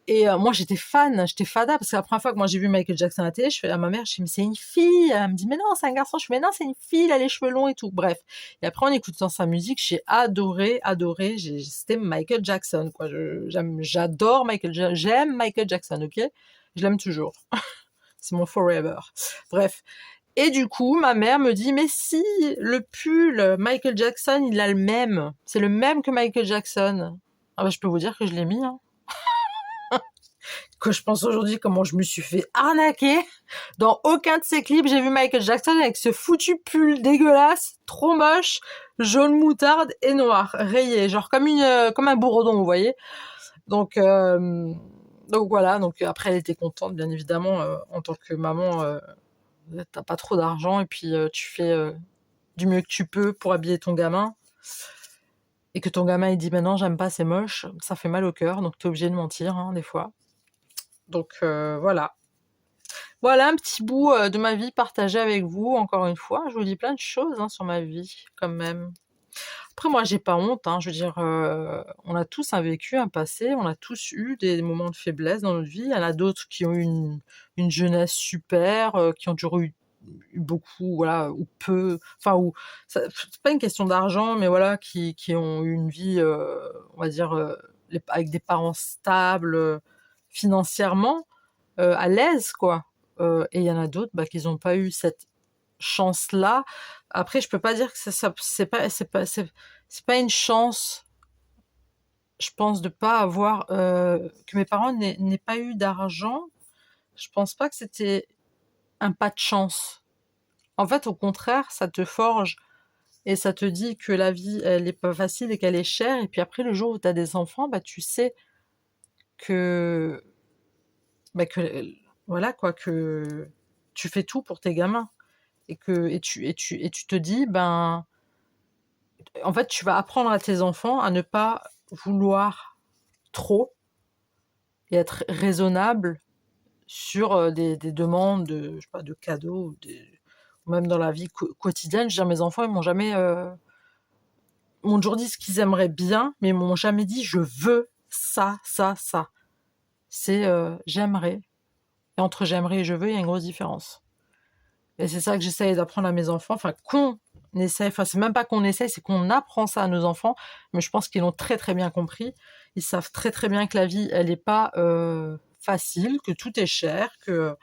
Et moi, j'étais j'étais fada, parce que la première fois que moi j'ai vu Michael Jackson à la télé, je fais à ma mère, je dis, mais c'est une fille. Elle me dit, mais non, c'est un garçon. Je fais, mais non, c'est une fille, elle a les cheveux longs et tout. Bref. Et après, en écoutant sa musique, j'ai adoré. C'était Michael Jackson, quoi. J'adore j'aime Michael Jackson, ok? Je l'aime toujours. C'est mon forever. Bref. Et du coup, ma mère me dit, mais si, le pull, Michael Jackson, il a le même. C'est le même que Michael Jackson. Ah bah, je peux vous dire que je l'ai mis, hein. Que je pense aujourd'hui comment je me suis fait arnaquer. Dans aucun de ces clips, j'ai vu Michael Jackson avec ce foutu pull dégueulasse, trop moche, jaune moutarde et noir, rayé, genre comme un bourdon, vous voyez. Donc, voilà. Donc après, elle était contente, bien évidemment, en tant que maman. T'as pas trop d'argent et puis tu fais du mieux que tu peux pour habiller ton gamin. Et que ton gamin il dit ben non, j'aime pas, c'est moche, ça fait mal au cœur, donc t'es obligé de mentir, hein, des fois. Donc voilà. Voilà un petit bout de ma vie partagée avec vous, encore une fois. Je vous dis plein de choses, hein, sur ma vie, quand même. Après, moi, j'ai pas honte, hein. Je veux dire, on a tous un vécu, un passé, on a tous eu des moments de faiblesse dans notre vie. Il y en a d'autres qui ont eu une jeunesse super, qui ont toujours eu beaucoup, voilà, ou peu, enfin, ou c'est pas une question d'argent, mais voilà, qui ont eu une vie, on va dire, avec des parents stables, financièrement, à l'aise, quoi. Et il y en a d'autres, bah, qui n'ont pas eu cette chance-là. Après, je peux pas dire que c'est pas une chance, je pense, de pas avoir, que mes parents n'aient pas eu d'argent. Je pense pas que c'était un pas de chance. En fait, au contraire, ça te forge et ça te dit que la vie, elle est pas facile et qu'elle est chère. Et puis après, le jour où tu as des enfants, bah, tu sais que, que, voilà, quoi, que tu fais tout pour tes gamins. Et tu te dis, ben, en fait, tu vas apprendre à tes enfants à ne pas vouloir trop et être raisonnable sur des demandes je sais pas, de cadeaux ou même dans la vie quotidienne. Je veux dire, mes enfants, ils m'ont toujours dit ce qu'ils aimeraient bien, mais ils m'ont jamais dit je veux ça, ça, ça. C'est j'aimerais. Et entre j'aimerais et je veux, il y a une grosse différence. Et c'est ça que j'essaye d'apprendre à mes enfants, enfin qu'on essaie, enfin c'est même pas qu'on essaie, c'est qu'on apprend ça à nos enfants, mais je pense qu'ils l'ont très très bien compris. Ils savent très très bien que la vie, elle n'est pas facile, que tout est cher, que...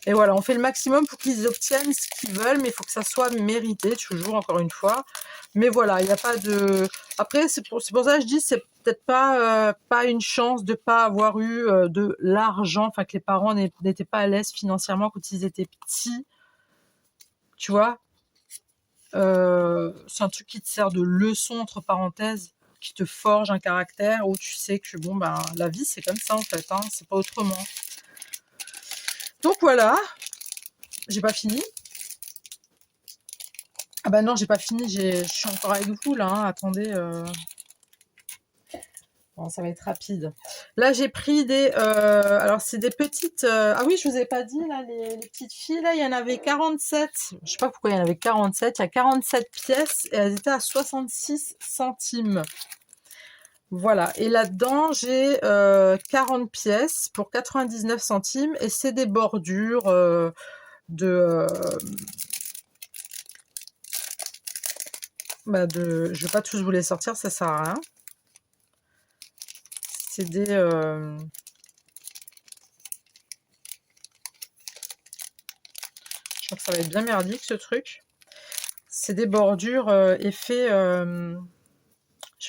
Et voilà, on fait le maximum pour qu'ils obtiennent ce qu'ils veulent, mais il faut que ça soit mérité, toujours, encore une fois. Mais voilà, il n'y a pas de... Après, c'est pour ça que je dis, c'est peut-être pas une chance de pas avoir eu de l'argent, enfin que les parents n'étaient pas à l'aise financièrement quand ils étaient petits, tu vois. C'est un truc qui te sert de leçon, entre parenthèses, qui te forge un caractère, où tu sais que, bon, ben, la vie, c'est comme ça, en fait, hein, c'est pas autrement. Donc voilà, j'ai pas fini. Ah bah non, j'ai pas fini, je suis encore avec vous, là, hein, attendez... Bon, ça va être rapide. Là, j'ai pris des... alors, c'est des petites... ah oui, je vous ai pas dit, là, les petites filles, là, il y en avait 47. Je sais pas pourquoi il y en avait 47. Il y a 47 pièces et elles étaient à 66 centimes. Voilà. Et là-dedans, j'ai 40 pièces pour 99 centimes. Et c'est des bordures je vais pas tous vous les sortir, ça sert à rien. C'est des... je crois que ça va être bien merdique, ce truc. C'est des bordures effet... je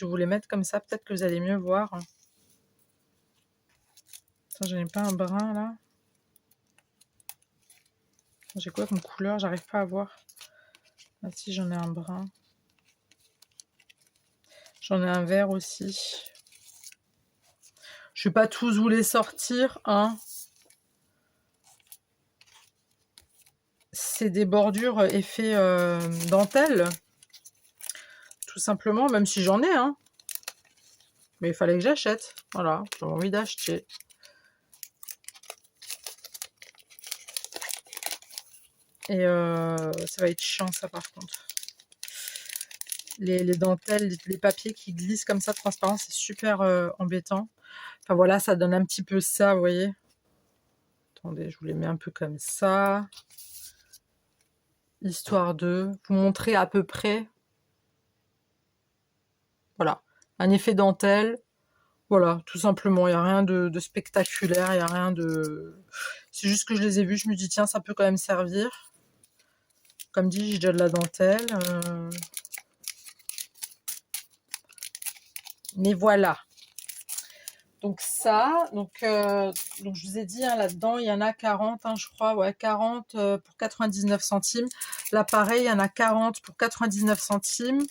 vais vous les mettre comme ça, peut-être que vous allez mieux voir. Attends, j'en ai pas un brun, là. J'ai quoi comme couleur? J'arrive pas à voir. Ah si, j'en ai un brun. J'en ai un vert aussi. Je vais pas tous vous les sortir, hein. C'est des bordures effet dentelle. Tout simplement, même si j'en ai, hein. Mais il fallait que j'achète. Voilà, j'ai envie d'acheter. Et ça va être chiant, ça, par contre. Les dentelles, les papiers qui glissent comme ça, transparent, c'est super embêtant. Enfin, voilà, ça donne un petit peu ça, vous voyez. Attendez, je vous les mets un peu comme ça. Histoire de vous montrer à peu près. Voilà, un effet dentelle. Voilà, tout simplement, il n'y a rien de spectaculaire, il n'y a rien de... C'est juste que je les ai vus, je me dis, tiens, ça peut quand même servir. Comme dit, j'ai déjà de la dentelle. Mais voilà. Donc ça, donc je vous ai dit, hein, là-dedans, il y en a 40, hein, je crois, ouais, 40 pour 99 centimes. Là, pareil, il y en a 40 pour 99 centimes.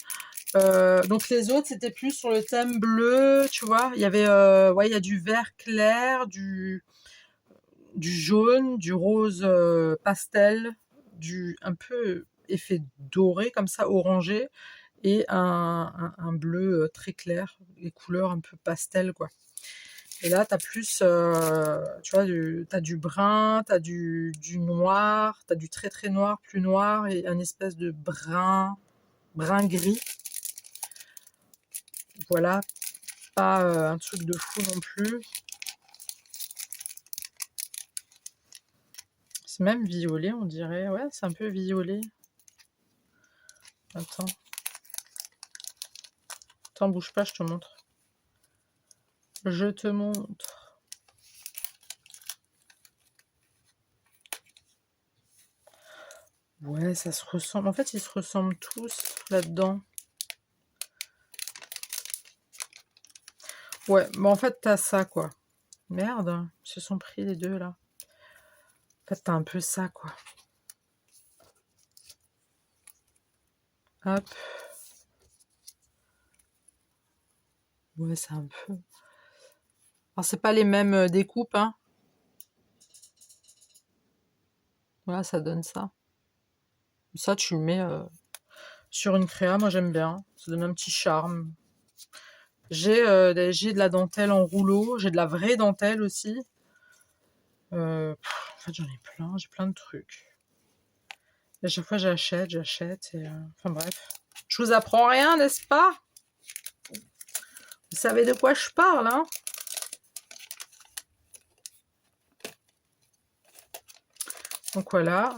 Donc les autres, c'était plus sur le thème bleu, tu vois. Il y avait, ouais, il y a du vert clair, du jaune, du rose pastel, un peu effet doré, comme ça, orangé, et un bleu très clair, les couleurs un peu pastel, quoi. Et là, tu as plus, tu vois, tu as du brun, tu as du noir, tu as du très très noir, plus noir, et un espèce de brun gris. Voilà, pas un truc de fou non plus. C'est même violet, on dirait. Ouais, c'est un peu violet. Attends. Attends, bouge pas, je te montre. Je te montre. Ouais, ça se ressemble. En fait, ils se ressemblent tous là-dedans. Ouais, mais en fait, t'as ça, quoi. Merde, ils se sont pris les deux, là. En fait, t'as un peu ça, quoi. Hop. Ouais, c'est un peu... Alors, c'est pas les mêmes découpes, hein. Voilà, ça donne ça. Ça, tu le mets sur une créa. Moi, j'aime bien. Ça donne un petit charme. J'ai de la dentelle en rouleau. J'ai de la vraie dentelle aussi. En fait, j'en ai plein. J'ai plein de trucs. Et à chaque fois, j'achète. Et, enfin, bref. Je vous apprends rien, n'est-ce pas? Vous savez de quoi je parle, hein? Donc, voilà.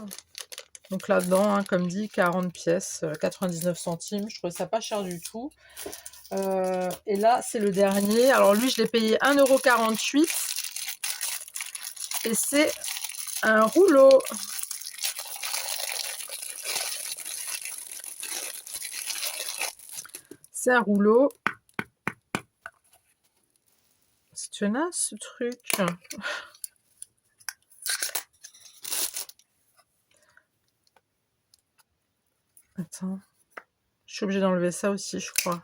Donc là-dedans, hein, comme dit, 40 pièces, 99 centimes. Je trouvais ça pas cher du tout. Et là, c'est le dernier. Alors lui, je l'ai payé 1,48 €. Et c'est un rouleau. C'est un rouleau. C'est tenace, ce truc. Attends. Je suis obligée d'enlever ça aussi, je crois.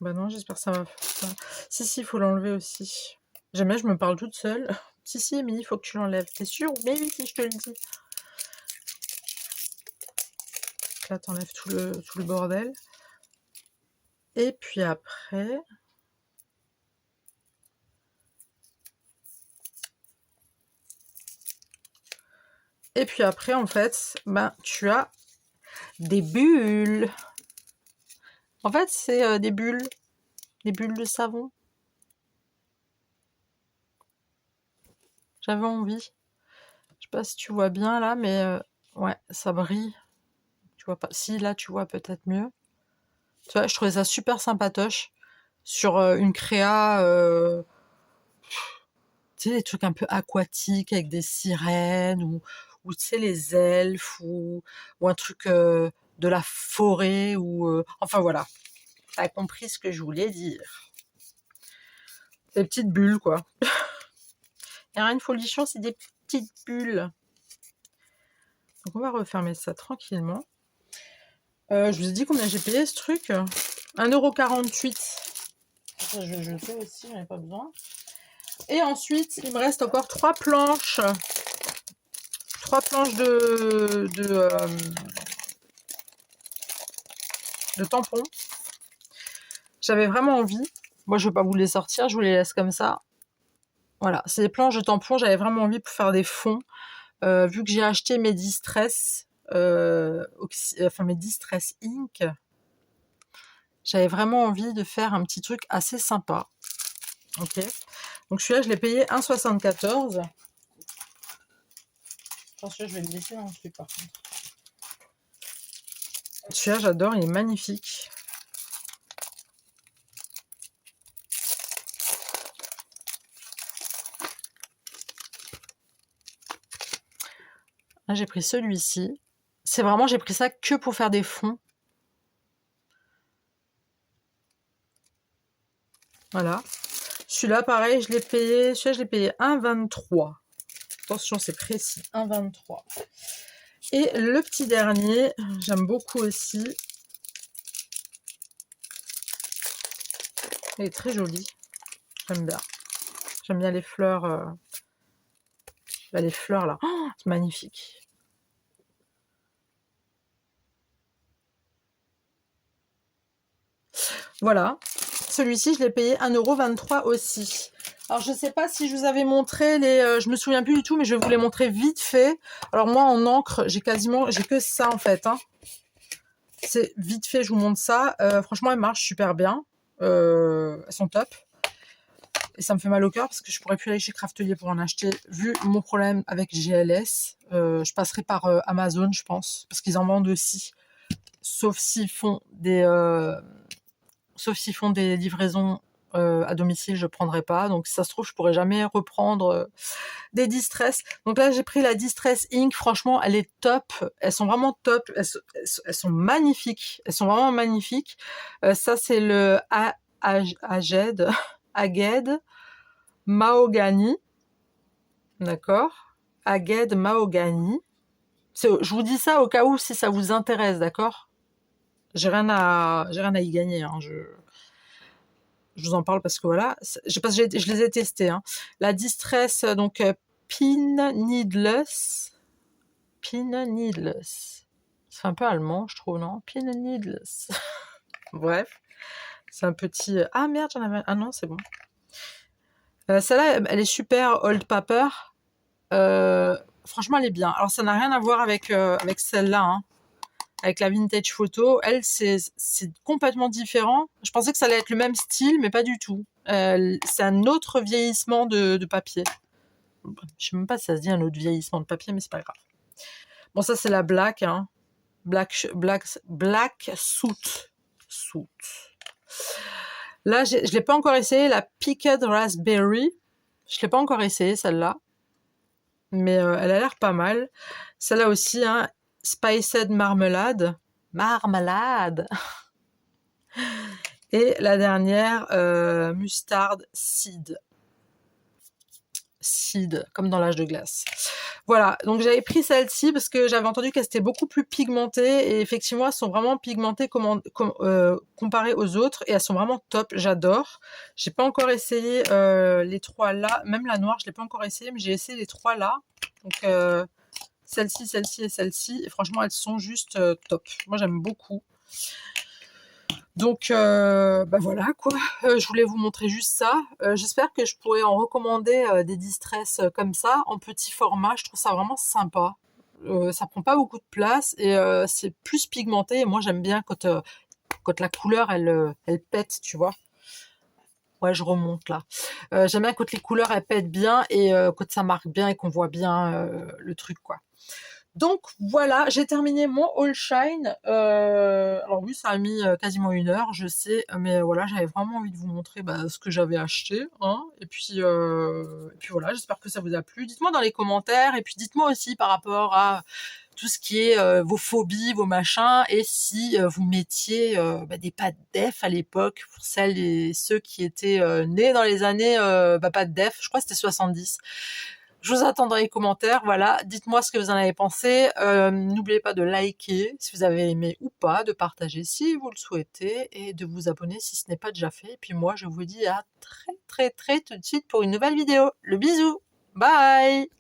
Bah non, j'espère que ça va faire ça. Si, il faut l'enlever aussi. Jamais je me parle toute seule. Si, Émilie, il faut que tu l'enlèves. T'es sûre? Mais oui, si je te le dis. Là, t'enlèves tout le bordel. Et puis après... Et puis après, en fait, ben, tu as des bulles. En fait, c'est des bulles de savon. J'avais envie. Je sais pas si tu vois bien là, mais ouais, ça brille. Tu vois pas? Si, là, tu vois peut-être mieux. Tu vois, je trouvais ça super sympatoche sur une créa, tu sais, des trucs un peu aquatiques avec des sirènes ou tu sais, les elfes ou un truc de la forêt ou enfin voilà. T'as compris ce que je voulais dire. Des petites bulles, quoi. Il n'y a rien de folichon, c'est des petites bulles. Donc on va refermer ça tranquillement. Je vous ai dit combien j'ai payé ce truc. 1,48 €. Ça, je vais jeter aussi, j'en ai pas besoin. Et ensuite, il me reste encore 3 planches. 3 planches de tampons. J'avais vraiment envie. Moi, je ne vais pas vous les sortir, je vous les laisse comme ça. Voilà, c'est des planches de tampons. J'avais vraiment envie pour faire des fonds. Vu que j'ai acheté mes Distress, mes Distress Ink, j'avais vraiment envie de faire un petit truc assez sympa. Ok. Donc celui-là, je l'ai payé 1,74 €. Attention, je vais le laisser dans le truc par contre. Celui-là, j'adore, il est magnifique. Là, j'ai pris celui-ci. C'est vraiment, j'ai pris ça que pour faire des fonds. Voilà. Celui-là, pareil, celui-là, je l'ai payé 1,23 €. Attention, c'est précis, 1,23 €. Et le petit dernier, j'aime beaucoup aussi. Il est très joli. J'aime bien. J'aime bien les fleurs. Les fleurs là. Oh, c'est magnifique. Voilà. Celui-ci, je l'ai payé 1,23 € aussi. Alors, je ne sais pas si je vous avais montré les... je me souviens plus du tout, mais je vais vous les montrer vite fait. Alors, moi, en encre, j'ai que ça, en fait. Hein. C'est vite fait, je vous montre ça. Franchement, elles marchent super bien. Elles sont top. Et ça me fait mal au cœur parce que je pourrais plus aller chez Craftelier pour en acheter. Vu mon problème avec GLS, je passerai par Amazon, je pense. Parce qu'ils en vendent aussi. Sauf s'ils font des livraisons à domicile, je ne prendrai pas. Donc si ça se trouve, je pourrais jamais reprendre des Distress. Donc là, j'ai pris la Distress Ink. Franchement, elle est top. Elles sont vraiment top. Elles sont magnifiques. Elles sont vraiment magnifiques. Ça, c'est le Aged Mahogany. D'accord. Aged Mahogany. Je vous dis ça au cas où si ça vous intéresse, d'accord. J'ai rien à y gagner. Hein. Je vous en parle parce que voilà, je les ai testés. Hein. La Distress, donc Pin Needless. C'est un peu allemand, je trouve, non? Pin Needless. Bref, c'est un petit... Ah merde, j'en avais... Ah non, c'est bon. Celle-là, elle est super old paper. Franchement, elle est bien. Alors, ça n'a rien à voir avec celle-là, hein. Avec la vintage photo. Elle, c'est complètement différent. Je pensais que ça allait être le même style, mais pas du tout. C'est un autre vieillissement de papier. Je sais même pas si ça se dit un autre vieillissement de papier, mais c'est pas grave. Bon, ça c'est la black, hein. Black suit. Là, je l'ai pas encore essayé, la Picked Raspberry. Je l'ai pas encore essayé, celle-là. Mais elle a l'air pas mal. Celle-là aussi, hein, Spiced Marmalade. Marmalade. Et la dernière, Mustard Seed. Seed, comme dans l'âge de glace. Voilà, donc j'avais pris celle-ci parce que j'avais entendu qu'elle était beaucoup plus pigmentée et effectivement elles sont vraiment pigmentées comparées aux autres et elles sont vraiment top, j'adore. J'ai pas encore essayé les trois là, même la noire je l'ai pas encore essayé, mais j'ai essayé les trois là. Donc celle-ci, celle-ci et celle-ci et franchement elles sont juste top. Moi j'aime beaucoup. Donc bah voilà quoi, je voulais vous montrer juste ça. J'espère que je pourrai en recommander des distress comme ça, en petit format, je trouve ça vraiment sympa. Ça prend pas beaucoup de place et c'est plus pigmenté. Et moi j'aime bien quand la couleur elle pète, tu vois. Ouais, je remonte là. J'aime bien quand les couleurs elles pètent bien et quand ça marque bien et qu'on voit bien le truc quoi. Donc voilà, j'ai terminé mon All Shine. Alors oui, ça a mis quasiment 1 heure, je sais, mais voilà, j'avais vraiment envie de vous montrer ce que j'avais acheté, hein. Et puis voilà, j'espère que ça vous a plu. Dites-moi dans les commentaires, et puis dites-moi aussi par rapport à tout ce qui est vos phobies, vos machins, et si vous mettiez des pâtes def à l'époque, pour celles et ceux qui étaient nés dans les années pâtes def, je crois que c'était 70. Je vous attends dans les commentaires, voilà, dites-moi ce que vous en avez pensé, n'oubliez pas de liker si vous avez aimé ou pas, de partager si vous le souhaitez, et de vous abonner si ce n'est pas déjà fait, et puis moi je vous dis à très tout de suite pour une nouvelle vidéo, le bisou, bye.